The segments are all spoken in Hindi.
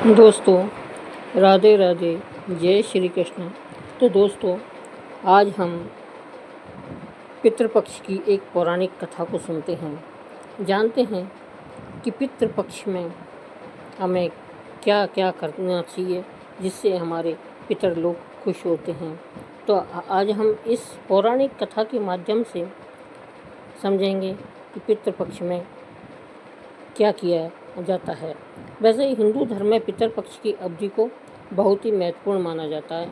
दोस्तों, राधे राधे, जय श्री कृष्ण। तो दोस्तों, आज हम पितृपक्ष की एक पौराणिक कथा को सुनते हैं। जानते हैं कि पितृपक्ष में हमें क्या क्या करना चाहिए जिससे हमारे पितर लोग खुश होते हैं। तो आज हम इस पौराणिक कथा के माध्यम से समझेंगे कि पितृपक्ष में क्या किया जाता है। वैसे ही हिंदू धर्म में पितृपक्ष की अवधि को बहुत ही महत्वपूर्ण माना जाता है।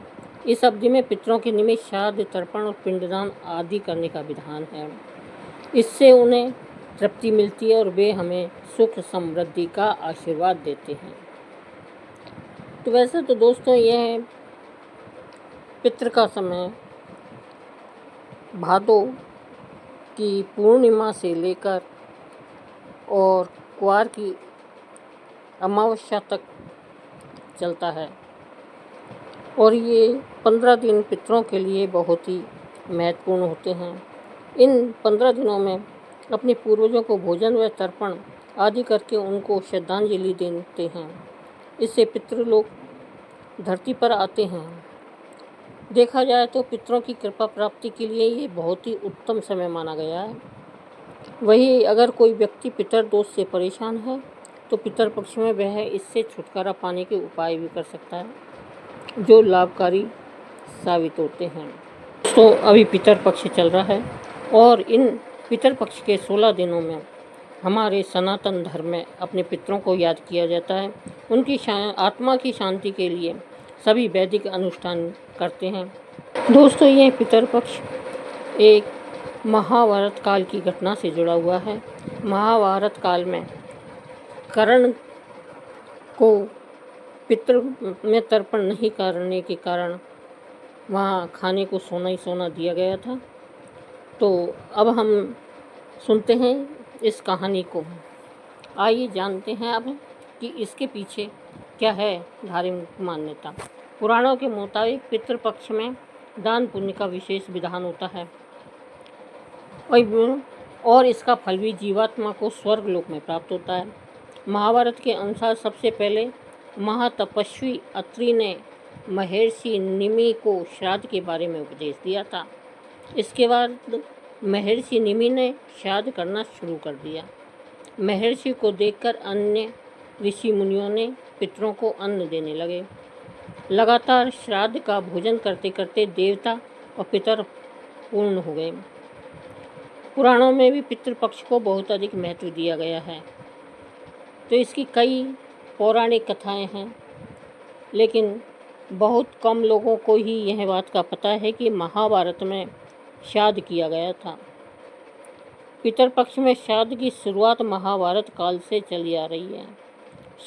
इस अवधि में पितरों के निमित्त श्राद्ध, तर्पण और पिंडदान आदि करने का विधान है। इससे उन्हें तृप्ति मिलती है और वे हमें सुख समृद्धि का आशीर्वाद देते हैं। तो वैसे तो दोस्तों, यह पितृ का समय भादो की पूर्णिमा से लेकर और क्वार की अमावस्या तक चलता है और ये 15 दिन पितरों के लिए बहुत ही महत्वपूर्ण होते हैं। इन 15 दिनों में अपने पूर्वजों को भोजन व तर्पण आदि करके उनको श्रद्धांजलि देते हैं। इससे पितृ लोग धरती पर आते हैं। देखा जाए तो पितरों की कृपा प्राप्ति के लिए ये बहुत ही उत्तम समय माना गया है। वही अगर कोई व्यक्ति पितर दोष से परेशान है तो पितर पक्ष में वह इससे छुटकारा पाने के उपाय भी कर सकता है जो लाभकारी साबित होते हैं। तो अभी पितर पक्ष चल रहा है और इन पितर पक्ष के 16 दिनों में हमारे सनातन धर्म में अपने पितरों को याद किया जाता है। उनकी आत्मा की शांति के लिए सभी वैदिक अनुष्ठान करते हैं। दोस्तों, यह पितर पक्ष एक महाभारत काल की घटना से जुड़ा हुआ है। महाभारत काल में कर्ण को पितृ में तर्पण नहीं करने के कारण वहाँ खाने को सोना ही सोना दिया गया था। तो अब हम सुनते हैं इस कहानी को। आइए जानते हैं अब कि इसके पीछे क्या है धार्मिक मान्यता। पुराणों के मुताबिक पितृपक्ष में दान पुण्य का विशेष विधान होता है और इसका फल भी जीवात्मा को स्वर्ग लोक में प्राप्त होता है। महाभारत के अनुसार सबसे पहले महातपस्वी अत्रि ने महर्षि निमि को श्राद्ध के बारे में उपदेश दिया था। इसके बाद महर्षि निमि ने श्राद्ध करना शुरू कर दिया। महर्षि को देखकर अन्य ऋषि मुनियों ने पितरों को अन्न देने लगे। लगातार श्राद्ध का भोजन करते करते देवता और पितर पूर्ण हो गए। पुराणों में भी पितृपक्ष को बहुत अधिक महत्व दिया गया है। तो इसकी कई पौराणिक कथाएं हैं, लेकिन बहुत कम लोगों को ही यह बात का पता है कि महाभारत में श्राद्ध किया गया था। पितृपक्ष में श्राद्ध की शुरुआत महाभारत काल से चली आ रही है।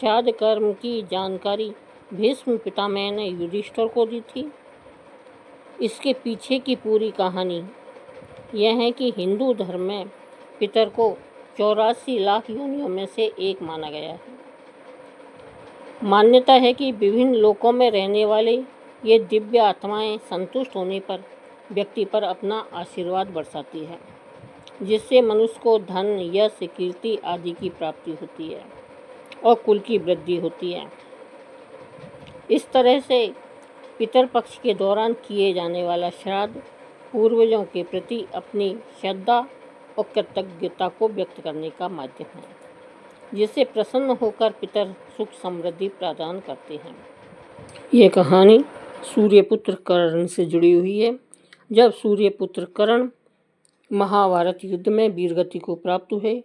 श्राद्ध कर्म की जानकारी भीष्म पितामह ने युधिष्ठिर को दी थी। इसके पीछे की पूरी कहानी यह है कि हिंदू धर्म में पितर को 84 लाख योनियों में से एक माना गया है। मान्यता है कि विभिन्न लोकों में रहने वाले ये दिव्य आत्माएं संतुष्ट होने पर व्यक्ति पर अपना आशीर्वाद बरसाती है, जिससे मनुष्य को धन, यश, कीर्ति आदि की प्राप्ति होती है और कुल की वृद्धि होती है। इस तरह से पितर पक्ष के दौरान किए जाने वाला श्राद्ध पूर्वजों के प्रति अपनी श्रद्धा और कृतज्ञता को व्यक्त करने का माध्यम है, जिससे प्रसन्न होकर पितर सुख समृद्धि प्रदान करते हैं। ये कहानी सूर्यपुत्र कर्ण से जुड़ी हुई है। जब सूर्यपुत्र कर्ण महाभारत युद्ध में वीरगति को प्राप्त हुए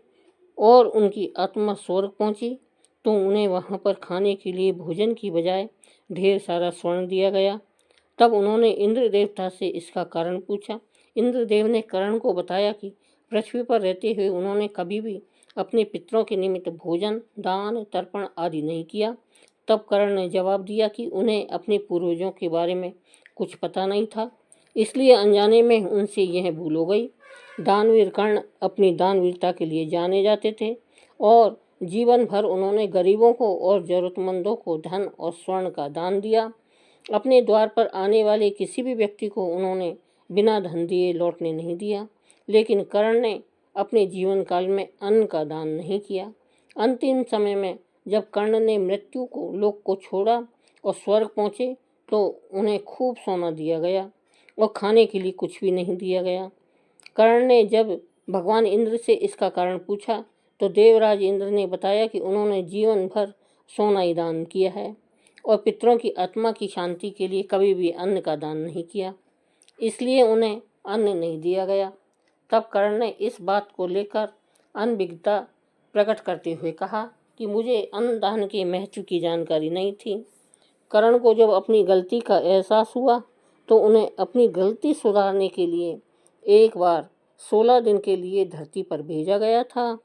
और उनकी आत्मा स्वर्ग पहुंची, तो उन्हें वहां पर खाने के लिए भोजन की बजाय ढेर सारा स्वर्ण दिया गया। तब उन्होंने इंद्र देवता से इसका कारण पूछा। इंद्रदेव ने कर्ण को बताया कि पृथ्वी पर रहते हुए उन्होंने कभी भी अपने पितरों के निमित्त भोजन, दान, तर्पण आदि नहीं किया। तब कर्ण ने जवाब दिया कि उन्हें अपने पूर्वजों के बारे में कुछ पता नहीं था, इसलिए अनजाने में उनसे यह भूल हो गई। दानवीर कर्ण अपनी दानवीरता के लिए जाने जाते थे और जीवन भर उन्होंने गरीबों को और जरूरतमंदों को धन और स्वर्ण का दान दिया। अपने द्वार पर आने वाले किसी भी व्यक्ति को उन्होंने बिना धन दिए लौटने नहीं दिया। लेकिन कर्ण ने अपने जीवन काल में अन्न का दान नहीं किया। अंतिम समय में जब कर्ण ने मृत्यु को लोक को छोड़ा और स्वर्ग पहुँचे तो उन्हें खूब सोना दिया गया और खाने के लिए कुछ भी नहीं दिया गया। कर्ण ने जब भगवान इंद्र से इसका कारण पूछा तो देवराज इंद्र ने बताया कि उन्होंने जीवन भर सोना ही दान किया है और पितरों की आत्मा की शांति के लिए कभी भी अन्न का दान नहीं किया, इसलिए उन्हें अन्न नहीं दिया गया। तब कर्ण ने इस बात को लेकर अनभिज्ञता प्रकट करते हुए कहा कि मुझे अन्न दान के महत्व की जानकारी नहीं थी। कर्ण को जब अपनी गलती का एहसास हुआ तो उन्हें अपनी गलती सुधारने के लिए एक बार 16 दिन के लिए धरती पर भेजा गया था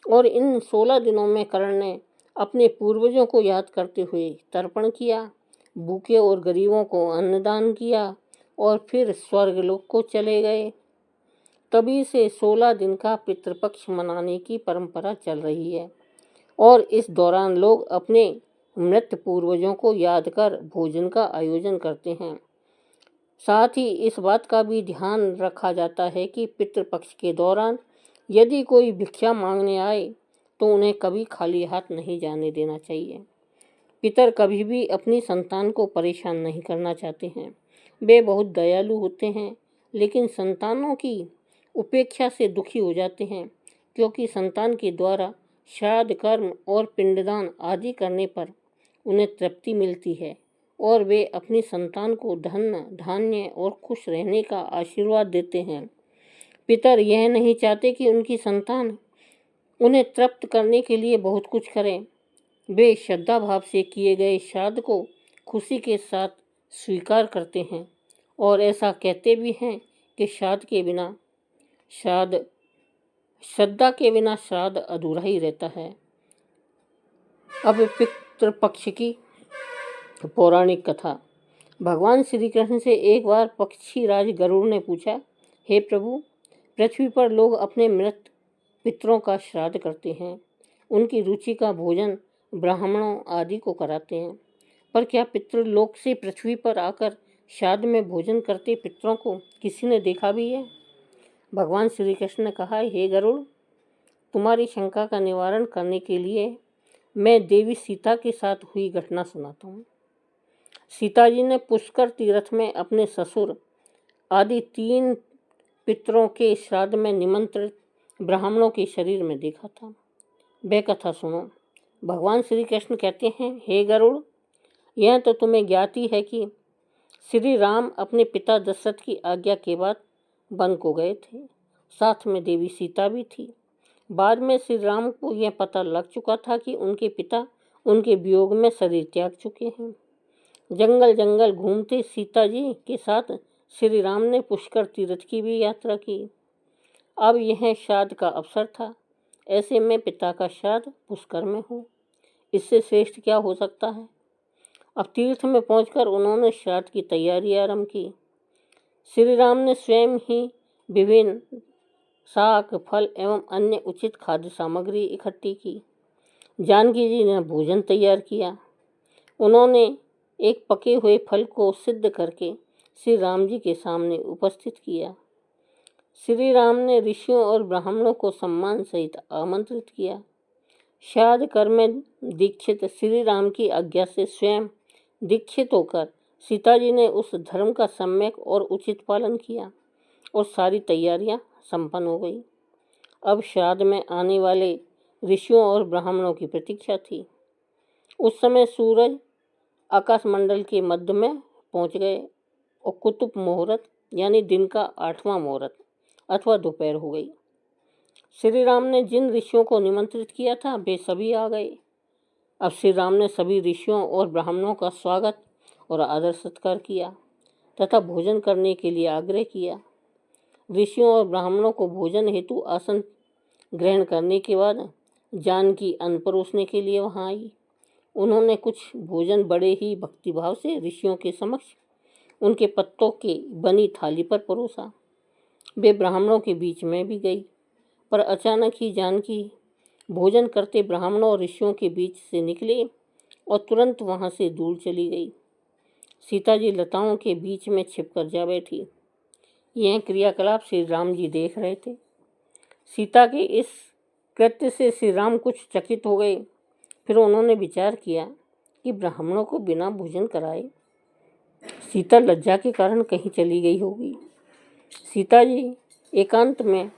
और इन 16 दिनों में कर्ण ने अपने पूर्वजों को याद करते हुए तर्पण किया, भूखे और गरीबों को अन्नदान किया और फिर स्वर्गलोक को चले गए। तभी से 16 दिन का पितृपक्ष मनाने की परंपरा चल रही है और इस दौरान लोग अपने मृत पूर्वजों को याद कर भोजन का आयोजन करते हैं। साथ ही इस बात का भी ध्यान रखा जाता है कि पितृपक्ष के दौरान यदि कोई भिक्षा मांगने आए तो उन्हें कभी खाली हाथ नहीं जाने देना चाहिए। पितर कभी भी अपनी संतान को परेशान नहीं करना चाहते हैं। वे बहुत दयालु होते हैं, लेकिन संतानों की उपेक्षा से दुखी हो जाते हैं, क्योंकि संतान के द्वारा श्राद्ध कर्म और पिंडदान आदि करने पर उन्हें तृप्ति मिलती है और वे अपनी संतान को धन धान्य और खुश रहने का आशीर्वाद देते हैं। पितर यह नहीं चाहते कि उनकी संतान उन्हें तृप्त करने के लिए बहुत कुछ करें। वे श्रद्धा भाव से किए गए श्राद्ध को खुशी के साथ स्वीकार करते हैं और ऐसा कहते भी हैं कि श्रद्धा के बिना श्राद्ध अधूरा ही रहता है। अब पितृपक्ष की पौराणिक कथा। भगवान श्री कृष्ण से एक बार पक्षी राज गरुड़ ने पूछा, हे प्रभु, पृथ्वी पर लोग अपने मृत पितरों का श्राद्ध करते हैं, उनकी रुचि का भोजन ब्राह्मणों आदि को कराते हैं, पर क्या पितृलोक से पृथ्वी पर आकर श्राद्ध में भोजन करते पितरों को किसी ने देखा भी है? भगवान श्री कृष्ण ने कहा, हे गरुड़, तुम्हारी शंका का निवारण करने के लिए मैं देवी सीता के साथ हुई घटना सुनाता हूँ। सीता जी ने पुष्कर तीर्थ में अपने ससुर आदि 3 पितरों के श्राद्ध में निमंत्रित ब्राह्मणों के शरीर में देखा था। वह कथा सुनो। भगवान श्री कृष्ण कहते हैं, हे गरुड़, यह तो तुम्हें ज्ञात ही है कि श्री राम अपने पिता दशरथ की आज्ञा के बाद वन को गए थे, साथ में देवी सीता भी थी। बाद में श्री राम को यह पता लग चुका था कि उनके पिता उनके वियोग में शरीर त्याग चुके हैं। जंगल जंगल घूमते सीता जी के साथ श्री राम ने पुष्कर तीर्थ की भी यात्रा की। अब यह श्राद्ध का अवसर था, ऐसे में पिता का श्राद्ध पुष्कर में हो, इससे श्रेष्ठ क्या हो सकता है। अब तीर्थ में पहुंचकर उन्होंने श्राद्ध की तैयारी आरंभ की। श्री राम ने स्वयं ही विभिन्न शाक फल एवं अन्य उचित खाद्य सामग्री इकट्ठी की। जानकी जी ने भोजन तैयार किया। उन्होंने एक पके हुए फल को सिद्ध करके श्री राम जी के सामने उपस्थित किया। श्री राम ने ऋषियों और ब्राह्मणों को सम्मान सहित आमंत्रित किया। श्राद्ध कर्म में दीक्षित श्री राम की आज्ञा से स्वयं दीक्षित होकर सीता जी ने उस धर्म का सम्यक और उचित पालन किया और सारी तैयारियां संपन्न हो गई। अब श्राद्ध में आने वाले ऋषियों और ब्राह्मणों की प्रतीक्षा थी। उस समय सूरज आकाशमंडल के मध्य में पहुंच गए और कुतुब मुहूर्त यानी दिन का 8वां मुहूर्त अथवा दोपहर हो गई। श्री राम ने जिन ऋषियों को निमंत्रित किया था वे सभी आ गए। अब श्री राम ने सभी ऋषियों और ब्राह्मणों का स्वागत और आदर सत्कार किया तथा भोजन करने के लिए आग्रह किया। ऋषियों और ब्राह्मणों को भोजन हेतु आसन ग्रहण करने के बाद जानकी अन्न परोसने के लिए वहां आई। उन्होंने कुछ भोजन बड़े ही भक्तिभाव से ऋषियों के समक्ष उनके पत्तों की बनी थाली पर परोसा। वे ब्राह्मणों के बीच में भी गई, पर अचानक ही जानकी भोजन करते ब्राह्मणों और ऋषियों के बीच से निकले और तुरंत वहां से दूर चली गई। सीता जी लताओं के बीच में छिपकर जा बैठी। यह क्रियाकलाप श्री राम जी देख रहे थे। सीता के इस कृत्य से श्री राम कुछ चकित हो गए। फिर उन्होंने विचार किया कि ब्राह्मणों को बिना भोजन कराए सीता लज्जा के कारण कहीं चली गई होगी। सीता जी एकांत में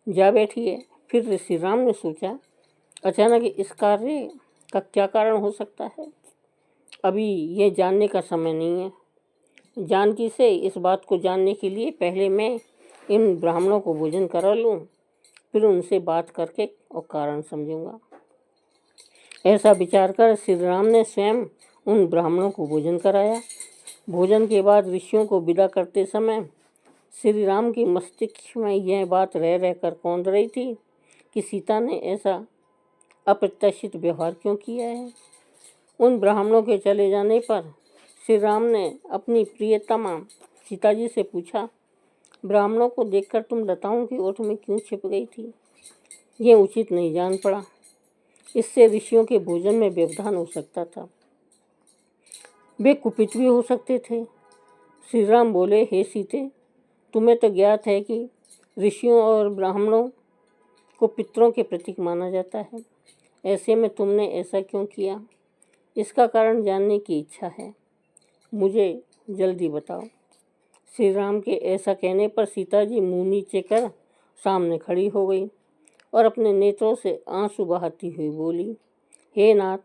जा बैठी है। फिर श्री राम ने सोचा, अचानक इस कार्य का क्या कारण हो सकता है। अभी यह जानने का समय नहीं है। जानकी से इस बात को जानने के लिए पहले मैं इन ब्राह्मणों को भोजन करा लूं, फिर उनसे बात करके और कारण समझूंगा। ऐसा विचार कर श्री राम ने स्वयं उन ब्राह्मणों को भोजन कराया। भोजन के बाद ऋषियों को विदा करते समय श्री राम के मस्तिष्क में यह बात रह रहकर कौंध रही थी कि सीता ने ऐसा अप्रत्याशित व्यवहार क्यों किया है। उन ब्राह्मणों के चले जाने पर श्री राम ने अपनी प्रियतमा सीता जी से पूछा, ब्राह्मणों को देखकर तुम लताओं की ओट में क्यों छिप गई थी। यह उचित नहीं जान पड़ा। इससे ऋषियों के भोजन में व्यवधान हो सकता था। वे कुपित भी हो सकते थे। श्री राम बोले, हे सीते, तुम्हें तो ज्ञात है कि ऋषियों और ब्राह्मणों को पितरों के प्रतीक माना जाता है। ऐसे में तुमने ऐसा क्यों किया, इसका कारण जानने की इच्छा है। मुझे जल्दी बताओ। श्री राम के ऐसा कहने पर सीता जी मुँह नीचे कर सामने खड़ी हो गई और अपने नेत्रों से आंसू बहाती हुई बोली, हे नाथ,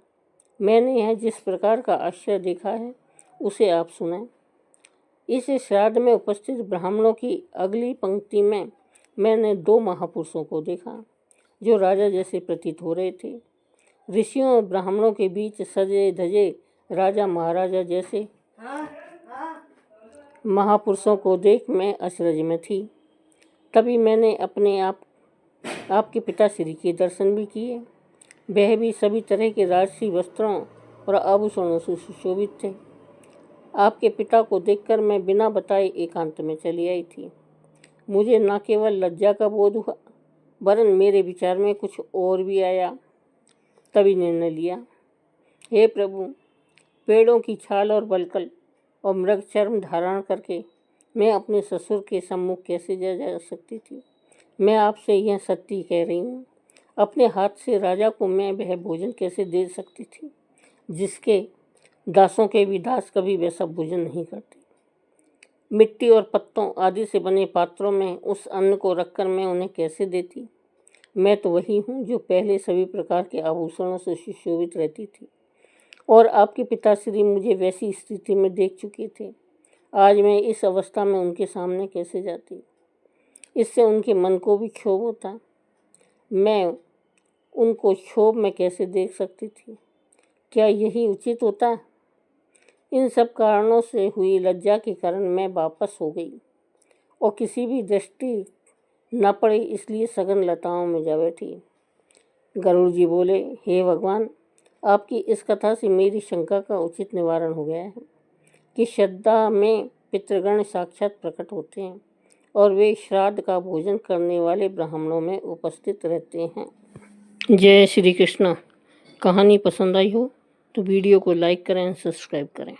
मैंने यह जिस प्रकार का आश्चर्य देखा है उसे आप सुनाएं। इस श्राद्ध में उपस्थित ब्राह्मणों की अगली पंक्ति में मैंने 2 महापुरुषों को देखा जो राजा जैसे प्रतीत हो रहे थे। ऋषियों और ब्राह्मणों के बीच सजे धजे राजा महाराजा जैसे महापुरुषों को देख मैं अचरज में थी। तभी मैंने अपने आपके पिताश्री के दर्शन भी किए। वह भी सभी तरह के राजसी वस्त्रों और आभूषणों से सुशोभित थे। आपके पिता को देखकर मैं बिना बताए एकांत में चली आई थी। मुझे न केवल लज्जा का बोध हुआ, वरन मेरे विचार में कुछ और भी आया। तभी निर्णय लिया, हे प्रभु, पेड़ों की छाल और बलकल और मृग चर्म धारण करके मैं अपने ससुर के सम्मुख कैसे जा सकती थी। मैं आपसे यह सत्य कह रही हूँ। अपने हाथ से राजा को मैं वह भोजन कैसे दे सकती थी जिसके दासों के भी दास कभी वैसा भोजन नहीं करते। मिट्टी और पत्तों आदि से बने पात्रों में उस अन्न को रखकर मैं उन्हें कैसे देती। मैं तो वही हूँ जो पहले सभी प्रकार के आभूषणों से सुशोभित रहती थी और आपके पिताश्री मुझे वैसी स्थिति में देख चुके थे। आज मैं इस अवस्था में उनके सामने कैसे जाती। इससे उनके मन को भी क्षोभ होता। मैं उनको क्षोभ में कैसे देख सकती थी। क्या यही उचित होता। इन सब कारणों से हुई लज्जा के कारण मैं वापस हो गई और किसी भी दृष्टि न पड़े इसलिए सघन लताओं में जा बैठी। गरुड़ जी बोले, हे भगवान, आपकी इस कथा से मेरी शंका का उचित निवारण हो गया है कि श्रद्धा में पितृगण साक्षात प्रकट होते हैं और वे श्राद्ध का भोजन करने वाले ब्राह्मणों में उपस्थित रहते हैं। जय श्री कृष्ण। कहानी पसंद आई हो तो वीडियो को लाइक करें, सब्सक्राइब करें।